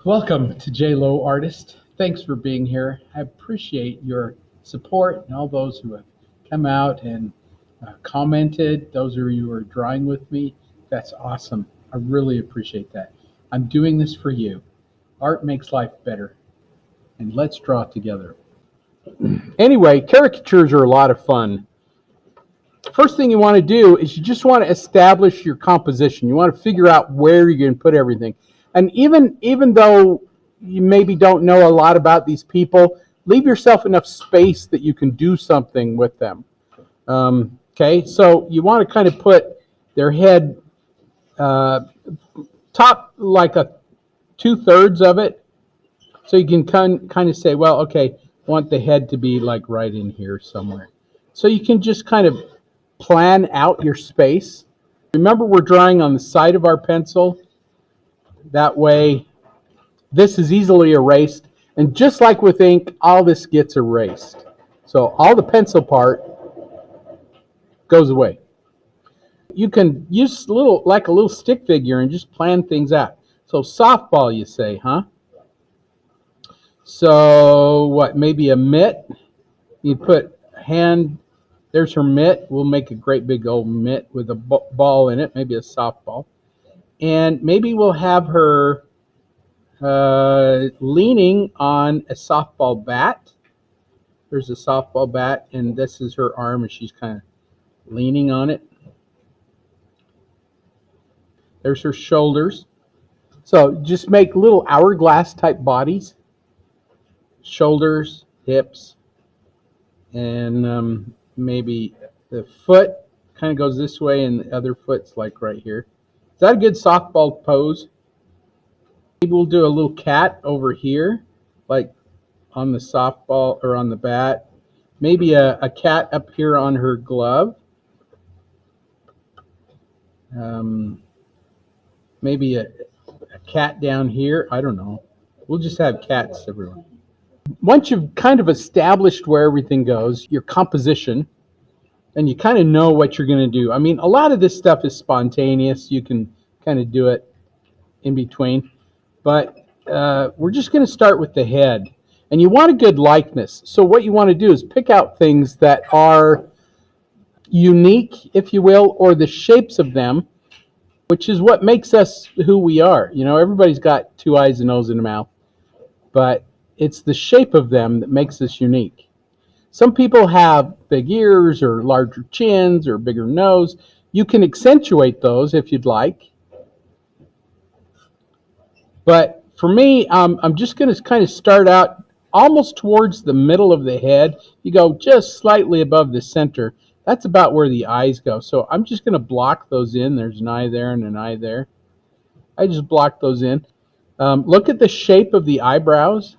Welcome to J Lowe Artist. Thanks for being here. I appreciate your support and all those who have come out and commented. Those of you who are drawing with me, that's awesome. I really appreciate that. I'm doing this for you. Art makes life better. And let's draw together. Anyway, caricatures are a lot of fun. First thing you want to do is you just want to establish your composition. You want to figure out where you're going to put everything. And even though you maybe don't know a lot about these people, leave yourself enough space that you can do something with them. Okay, so you want to kind of put their head top like a 2/3 of it, so you can kind of say, well, okay, I want the head to be like right in here somewhere. So you can just kind of plan out your space. Remember, we're drawing on the side of our pencil. That way, this is easily erased. And just like with ink, all this gets erased. So all the pencil part goes away. You can use like a little stick figure and just plan things out. So softball, you say, huh? So what, maybe a mitt? You put hand, there's her mitt. We'll make a great big old mitt with a ball in it, maybe a softball. And maybe we'll have her leaning on a softball bat. There's a softball bat, and this is her arm, and she's kind of leaning on it. There's her shoulders. So just make little hourglass type bodies. Shoulders, hips, and maybe the foot kind of goes this way, and the other foot's like right here. Is that a good softball pose? Maybe we'll do a little cat over here, like on the softball or on the bat. Maybe a cat up here on her glove. Maybe a cat down here. I don't know. We'll just have cats everywhere. Once you've kind of established where everything goes, your composition, and you kind of know what you're going to do. I mean, a lot of this stuff is spontaneous. You can kind of do it in between. But we're just going to start with the head. And you want a good likeness. So what you want to do is pick out things that are unique, if you will, or the shapes of them, which is what makes us who we are. You know, everybody's got 2 eyes, a nose, and a mouth. But it's the shape of them that makes us unique. Some people have big ears or larger chins or bigger nose. You can accentuate those if you'd like. But for me, I'm just going to kind of start out almost towards the middle of the head. You go just slightly above the center. That's about where the eyes go. So I'm just going to block those in. There's an eye there and an eye there. I just block those in. Look at the shape of the eyebrows.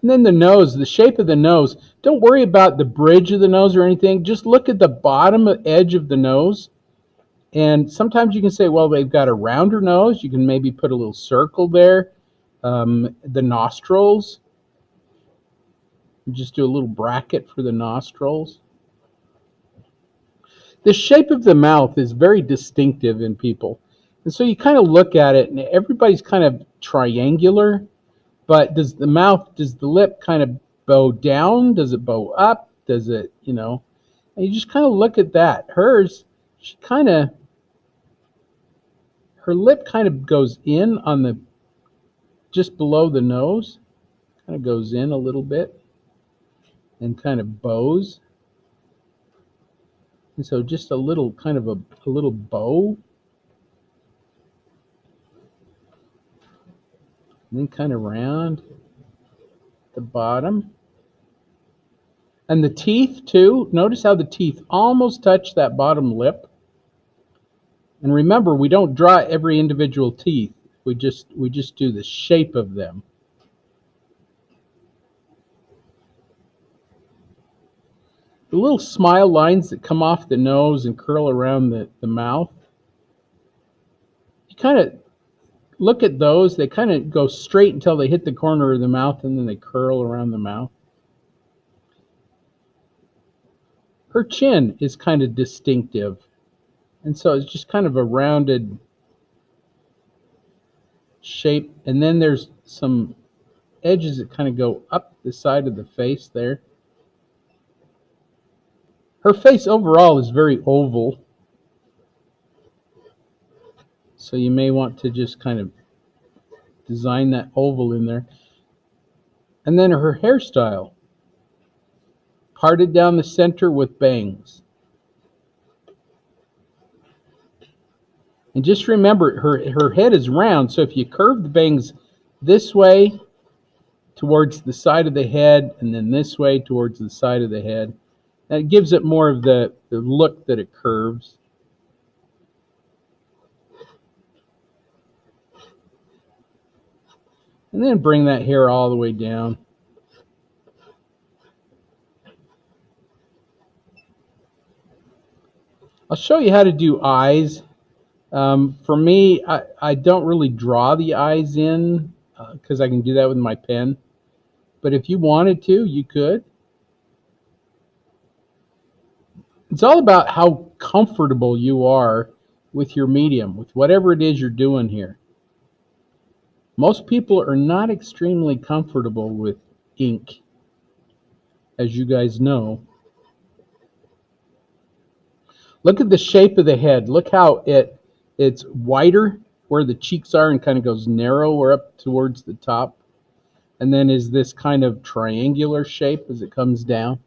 And then the nose, the shape of the nose. Don't worry about the bridge of the nose or anything. Just look at the bottom edge of the nose. And sometimes you can say, well, they've got a rounder nose. You can maybe put a little circle there. The nostrils. Just do a little bracket for the nostrils. The shape of the mouth is very distinctive in people. And so you kind of look at it, and everybody's kind of triangular. But does the lip kind of bow down? Does it bow up? Does it, you know? And you just kind of look at that. Hers, her lip kind of goes in on the, just below the nose. Kind of goes in a little bit and kind of bows. And so just a little, kind of a little bow. And then kind of round the bottom. And the teeth too. Notice how the teeth almost touch that bottom lip. And remember, we don't draw every individual teeth. We just do the shape of them. The little smile lines that come off the nose and curl around the mouth. You kind of look at those. They kind of go straight until they hit the corner of the mouth, and then they curl around the mouth. Her chin is kind of distinctive. And so it's just kind of a rounded shape. And then there's some edges that kind of go up the side of the face there. Her face overall is very oval, so you may want to just kind of design that oval in there. And then her hairstyle, parted down the center with bangs. And just remember, her head is round, so if you curve the bangs this way towards the side of the head and then this way towards the side of the head, that gives it more of the look that it curves. And then bring that hair all the way down. I'll show you how to do eyes. For me, I don't really draw the eyes in because I can do that with my pen. But if you wanted to, you could. It's all about how comfortable you are with your medium, with whatever it is you're doing here. Most people are not extremely comfortable with ink, as you guys know. Look at the shape of the head. Look how it's wider where the cheeks are and kind of goes narrower up towards the top. And then is this kind of triangular shape as it comes down.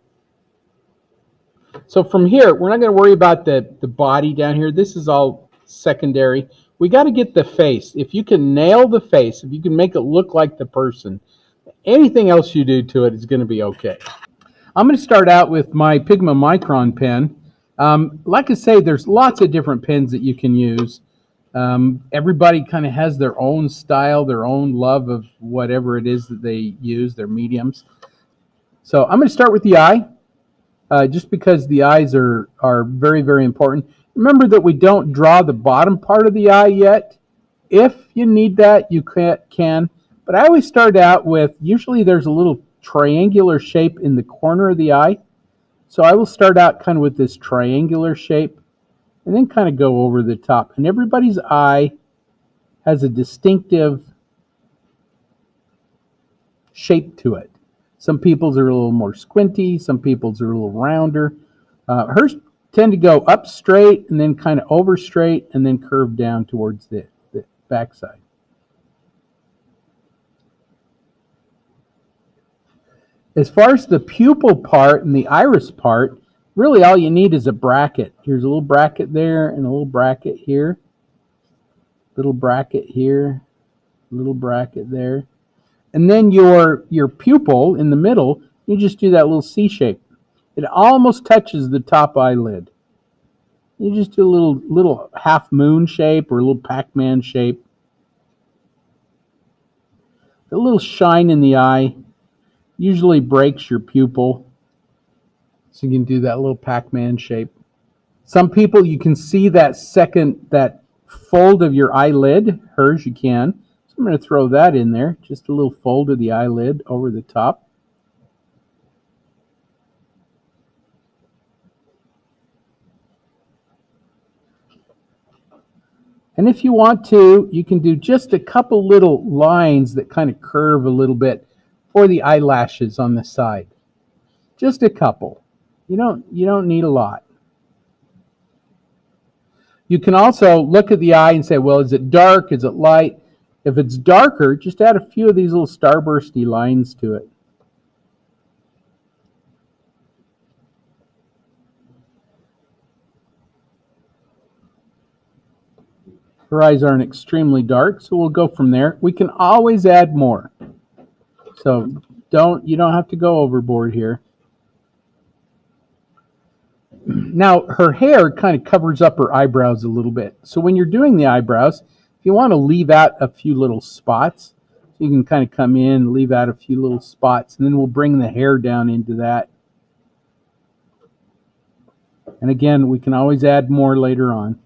So from here, we're not going to worry about the body down here. This is all secondary. We got to get the face. If you can nail the face, if you can make it look like the person, anything else you do to it is going to be okay. I'm going to start out with my Pigma Micron pen. Like I say, there's lots of different pens that you can use. Everybody kind of has their own style, their own love of whatever it is that they use, their mediums. So I'm going to start with the eye, just because the eyes are very, very important. Remember that we don't draw the bottom part of the eye yet. If you need that, you can. But I always start out with, usually there's a little triangular shape in the corner of the eye. So I will start out kind of with this triangular shape and then kind of go over the top. And everybody's eye has a distinctive shape to it. Some people's are a little more squinty. Some people's are a little rounder. Hers tend to go up straight and then kind of over straight and then curve down towards the backside. As far as the pupil part and the iris part, really all you need is a bracket. Here's a little bracket there and a little bracket here. Little bracket here, little bracket there. And then your pupil in the middle, you just do that little C shape. It almost touches the top eyelid. You just do a little half moon shape or a little Pac-Man shape. A little shine in the eye usually breaks your pupil. So you can do that little Pac-Man shape. Some people, you can see that fold of your eyelid. Hers you can. So I'm going to throw that in there. Just a little fold of the eyelid over the top. And if you want to, you can do just a couple little lines that kind of curve a little bit for the eyelashes on the side. Just a couple. You don't need a lot. You can also look at the eye and say, well, is it dark? Is it light? If it's darker, just add a few of these little starbursty lines to it. Her eyes aren't extremely dark, so we'll go from there. We can always add more. So you don't have to go overboard here. Now, her hair kind of covers up her eyebrows a little bit. So when you're doing the eyebrows, if you want to leave out a few little spots, you can kind of come in, leave out a few little spots, and then we'll bring the hair down into that. And again, we can always add more later on.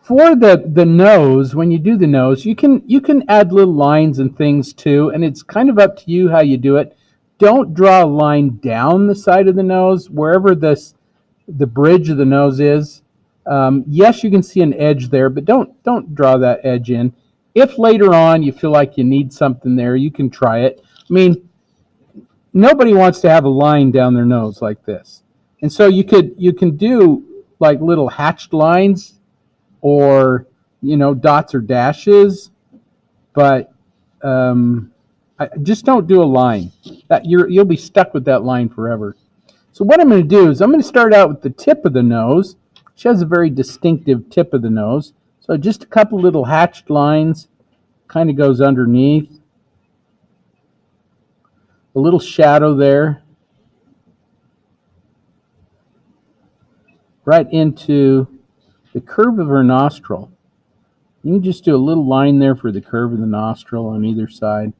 For the nose, when you do the nose, you can add little lines and things too, and it's kind of up to you how you do it. Don't draw a line down the side of the nose wherever the bridge of the nose is. Yes, you can see an edge there, but don't draw that edge in. If later on you feel like you need something there, you can try it. I mean, nobody wants to have a line down their nose like this, and so you can do like little hatched lines, or dots or dashes, but just don't do a line. That you'll be stuck with that line forever. So what I'm going to do is I'm going to start out with the tip of the nose, which has a very distinctive tip of the nose. So just a couple little hatched lines, kind of goes underneath. A little shadow there, right into the curve of her nostril. You can just do a little line there for the curve of the nostril on either side.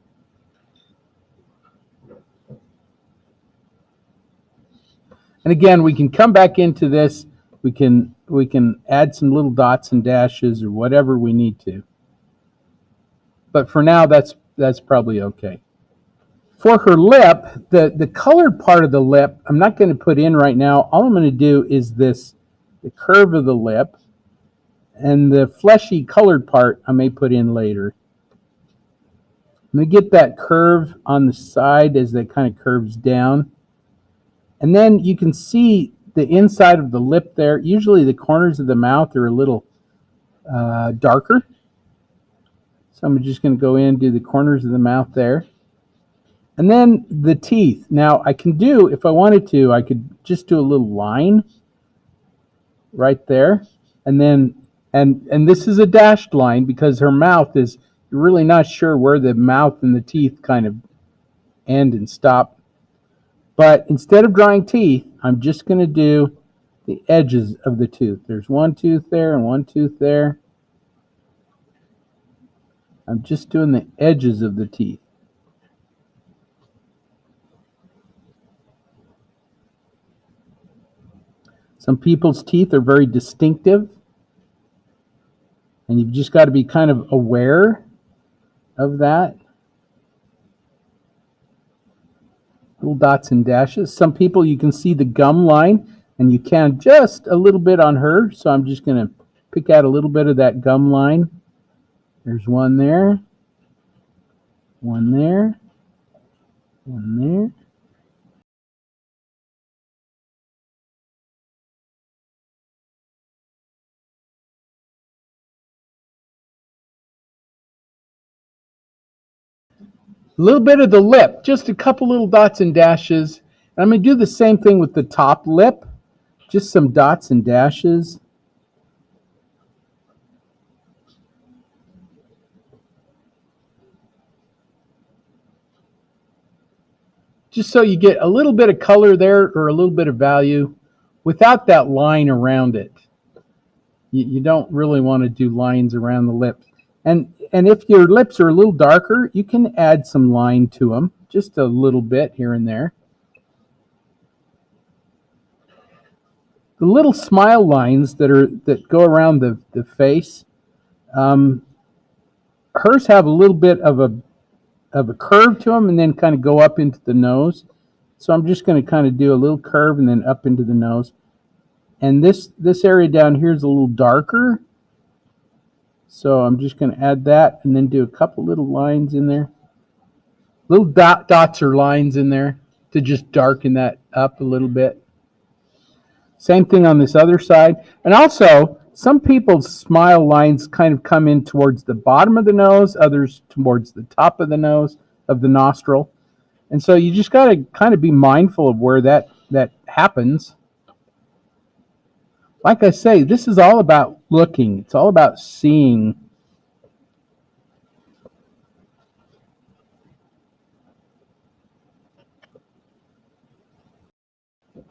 And again, we can come back into this. We can add some little dots and dashes or whatever we need to. But for now, that's probably okay. For her lip, the colored part of the lip, I'm not going to put in right now. All I'm going to do is the curve of the lip, and the fleshy colored part I may put in later. I'm going to get that curve on the side as that kind of curves down. And then you can see the inside of the lip there. Usually the corners of the mouth are a little darker. So I'm just going to go in and do the corners of the mouth there. And then the teeth. Now I can do, if I wanted to, I could just do a little line right there. And then, and this is a dashed line because her mouth is, you're really not sure where the mouth and the teeth kind of end and stop. But instead of drawing teeth, I'm just going to do the edges of the tooth. There's one tooth there and one tooth there. I'm just doing the edges of the teeth. Some people's teeth are very distinctive, and you've just got to be kind of aware of that. Little dots and dashes. Some people, you can see the gum line, and you can just a little bit on her, so I'm just going to pick out a little bit of that gum line. There's one there, one there, one there. A little bit of the lip, just a couple little dots and dashes. And I'm going to do the same thing with the top lip, just some dots and dashes. Just so you get a little bit of color there, or a little bit of value without that line around it. You don't really want to do lines around the lips. And if your lips are a little darker, you can add some line to them, just a little bit here and there. The little smile lines that go around the face, hers have a little bit of a curve to them, and then kind of go up into the nose. So I'm just going to kind of do a little curve and then up into the nose. And this area down here is a little darker. So I'm just going to add that and then do a couple little lines in there. Little dots or lines in there to just darken that up a little bit. Same thing on this other side. And also, some people's smile lines kind of come in towards the bottom of the nose, others towards the top of the nose, of the nostril. And so you just got to kind of be mindful of where that happens. Like I say, this is all about looking. It's all about seeing.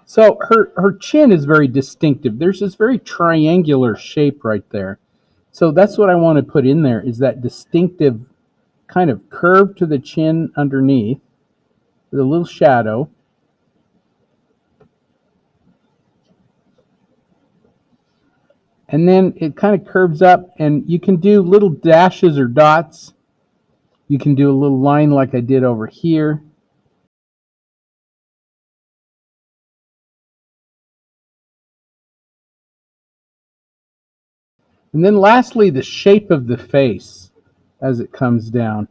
So her chin is very distinctive. There's this very triangular shape right there. So that's what I want to put in there, is that distinctive kind of curve to the chin underneath with a little shadow. and then it kind of curves up, and you can do little dashes or dots. You can do a little line like I did over here. And then lastly, the shape of the face as it comes down.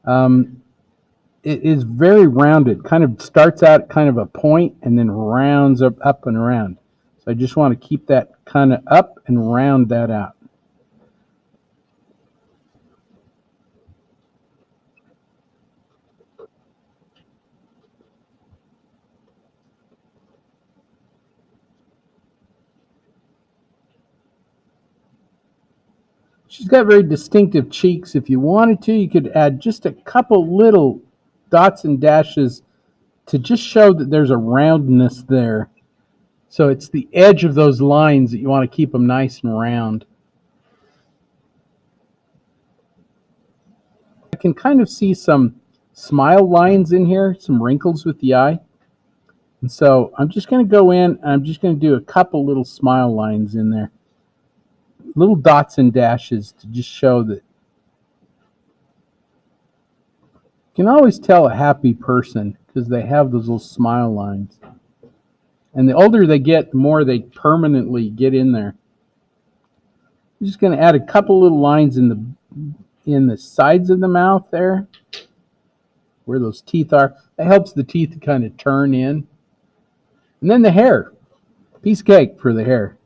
It is very rounded, kind of starts out kind of a point and then rounds up and around. So I just want to keep that kind of up and round that out. She's got very distinctive cheeks. If you wanted to, you could add just a couple little dots and dashes to just show that there's a roundness there. So it's the edge of those lines that you want to keep them nice and round. I can kind of see some smile lines in here, some wrinkles with the eye. And so I'm just going to go in and I'm just going to do a couple little smile lines in there. Little dots and dashes to just show that you can always tell a happy person because they have those little smile lines. And the older they get, the more they permanently get in there. I'm just going to add a couple little lines in the sides of the mouth there, where those teeth are. That helps the teeth to kind of turn in. And then the hair, piece of cake for the hair.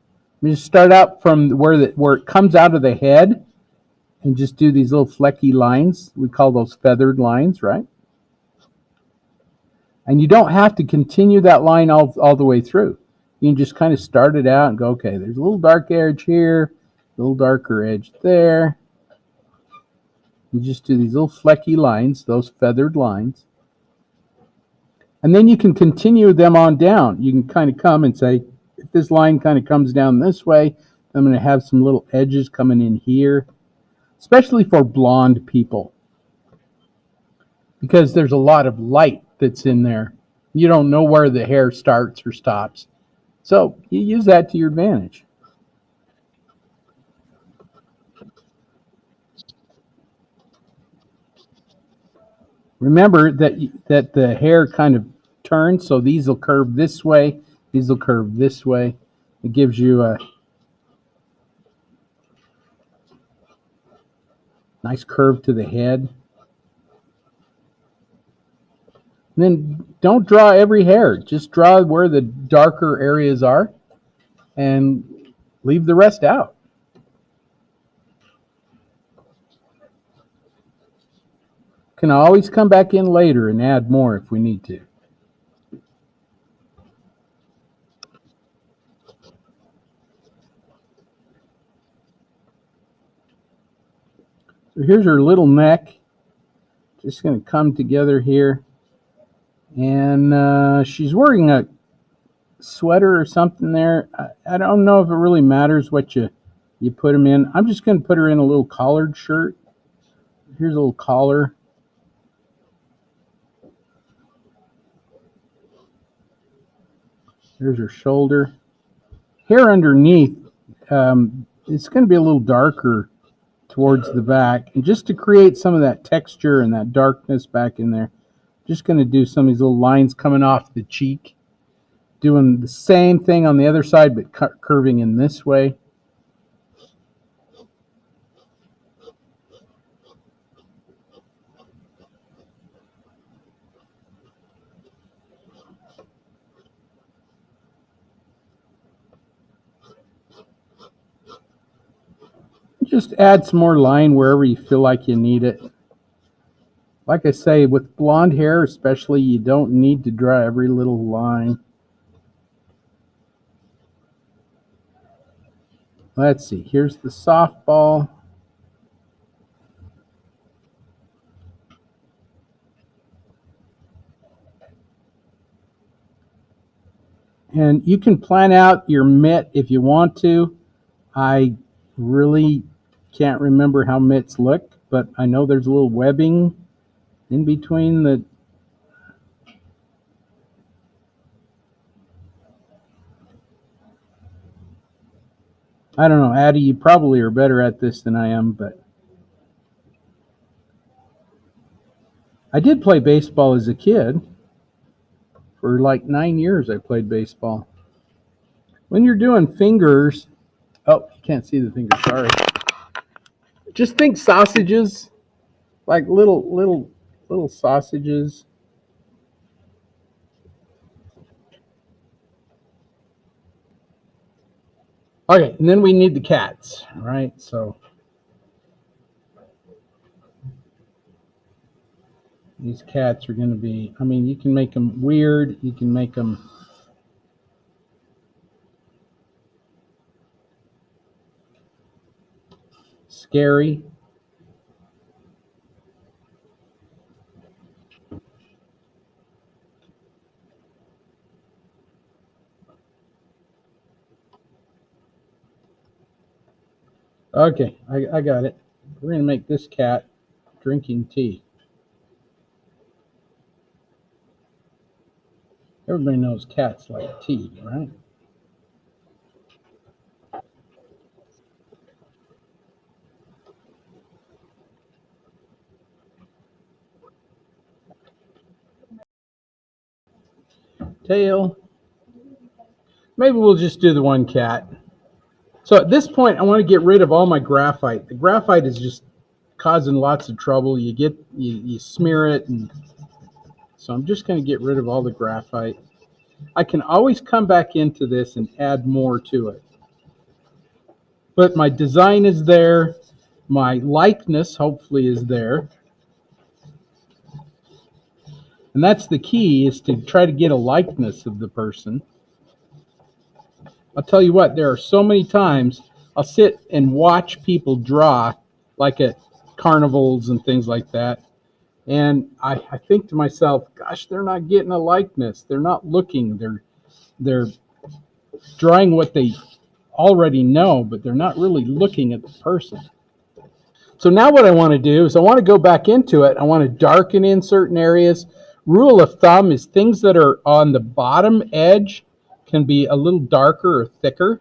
We just start out from where it comes out of the head, and just do these little flecky lines. We call those feathered lines, right? And you don't have to continue that line all the way through. You can just kind of start it out and go, okay, there's a little dark edge here, a little darker edge there. You just do these little flecky lines, those feathered lines. And then you can continue them on down. You can kind of come and say, if this line kind of comes down this way, I'm going to have some little edges coming in here, especially for blonde people, because there's a lot of light that's in there. You don't know where the hair starts or stops. So you use that to your advantage. Remember that the hair kind of turns, so these will curve this way, these will curve this way. It gives you a nice curve to the head. And then don't draw every hair. Just draw where the darker areas are and leave the rest out. Can always come back in later and add more if we need to. So here's her little neck. Just going to come together here. And she's wearing a sweater or something there. I don't know if it really matters what you put them in. I'm just going to put her in a little collared shirt. Here's a little collar. There's her shoulder. Hair underneath, it's going to be a little darker towards the back. And just to create some of that texture and that darkness back in there, just going to do some of these little lines coming off the cheek. Doing the same thing on the other side, but curving in this way. Just add some more line wherever you feel like you need it. Like I say, with blonde hair especially, you don't need to draw every little line. Let's see, here's the softball. And you can plan out your mitt if you want to. I really can't remember how mitts look, but I know there's a little webbing in between the... I don't know, Addie, you probably are better at this than I am, but I did play baseball as a kid. For like 9 years, I played baseball. When you're doing fingers, oh, you can't see the fingers, sorry. Just think sausages, like little sausages. Okay, and then we need the cats, right? So these cats are going to be, I mean, you can make them weird, you can make them scary. Okay, I got it. We're going to make this cat drinking tea. Everybody knows cats like tea, right? Tail. Maybe we'll just do the one cat. So at this point, I want to get rid of all my graphite. The graphite is just causing lots of trouble. You smear it, and so I'm just going to get rid of all the graphite. I can always come back into this and add more to it. But my design is there. My likeness, hopefully, is there. And that's the key, is to try to get a likeness of the person. I'll tell you what, there are so many times I'll sit and watch people draw, like at carnivals and things like that. And I think to myself, gosh, they're not getting a likeness. They're not looking. They're drawing what they already know, but they're not really looking at the person. So now what I want to do is I want to go back into it. I want to darken in certain areas. Rule of thumb is things that are on the bottom edge can be a little darker or thicker.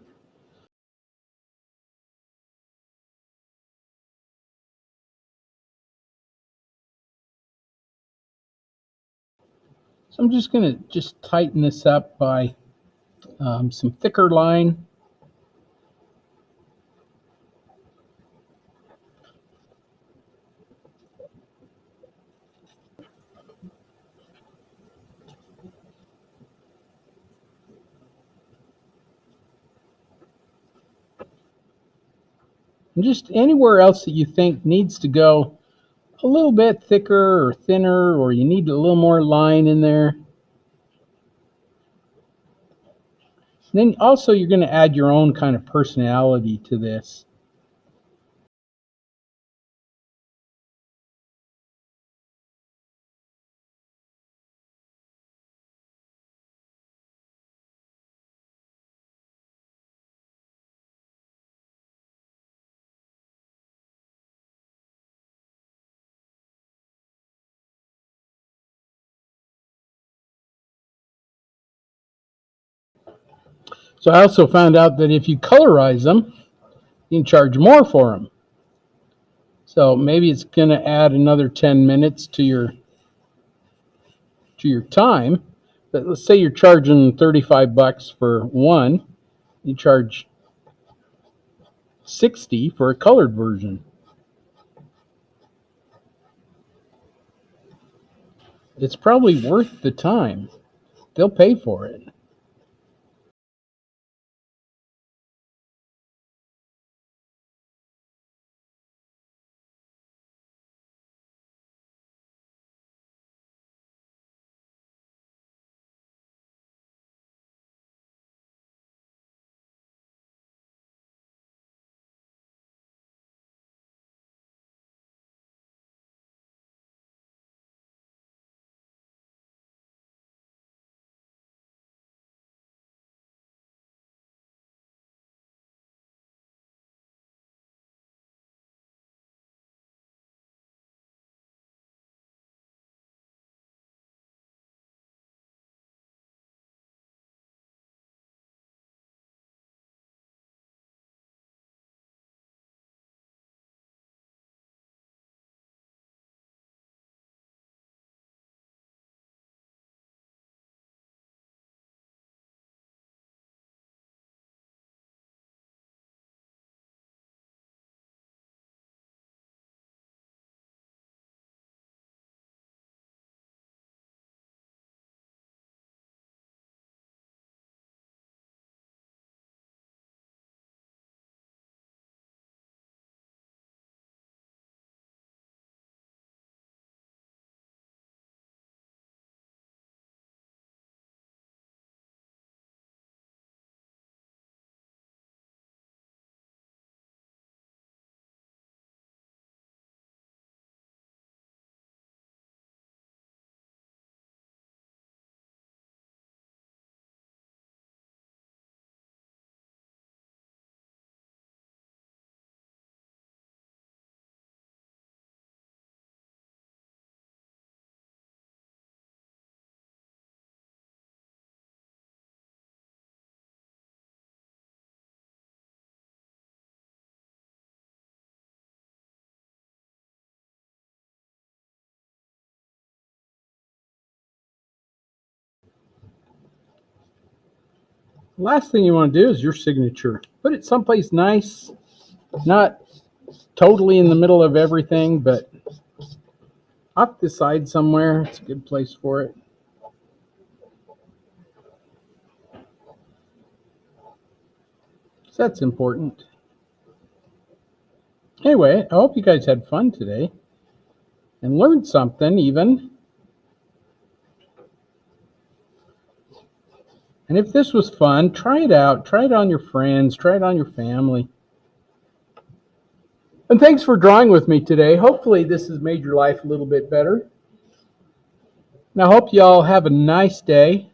So I'm just going to just tighten this up by some thicker line. And just anywhere else that you think needs to go a little bit thicker or thinner, or you need a little more line in there. And then also you're going to add your own kind of personality to this. So I also found out that if you colorize them, you can charge more for them. So maybe it's going to add another 10 minutes to your time. But let's say you're charging 35 bucks for one, you charge 60 for a colored version. It's probably worth the time. They'll pay for it. Last thing you want to do is your signature. Put it someplace nice, not totally in the middle of everything, but off the side somewhere. It's a good place for it. So that's important. Anyway, I hope you guys had fun today and learned something even. And if this was fun, try it out. Try it on your friends. Try it on your family. And thanks for drawing with me today. Hopefully this has made your life a little bit better. And I hope you all have a nice day.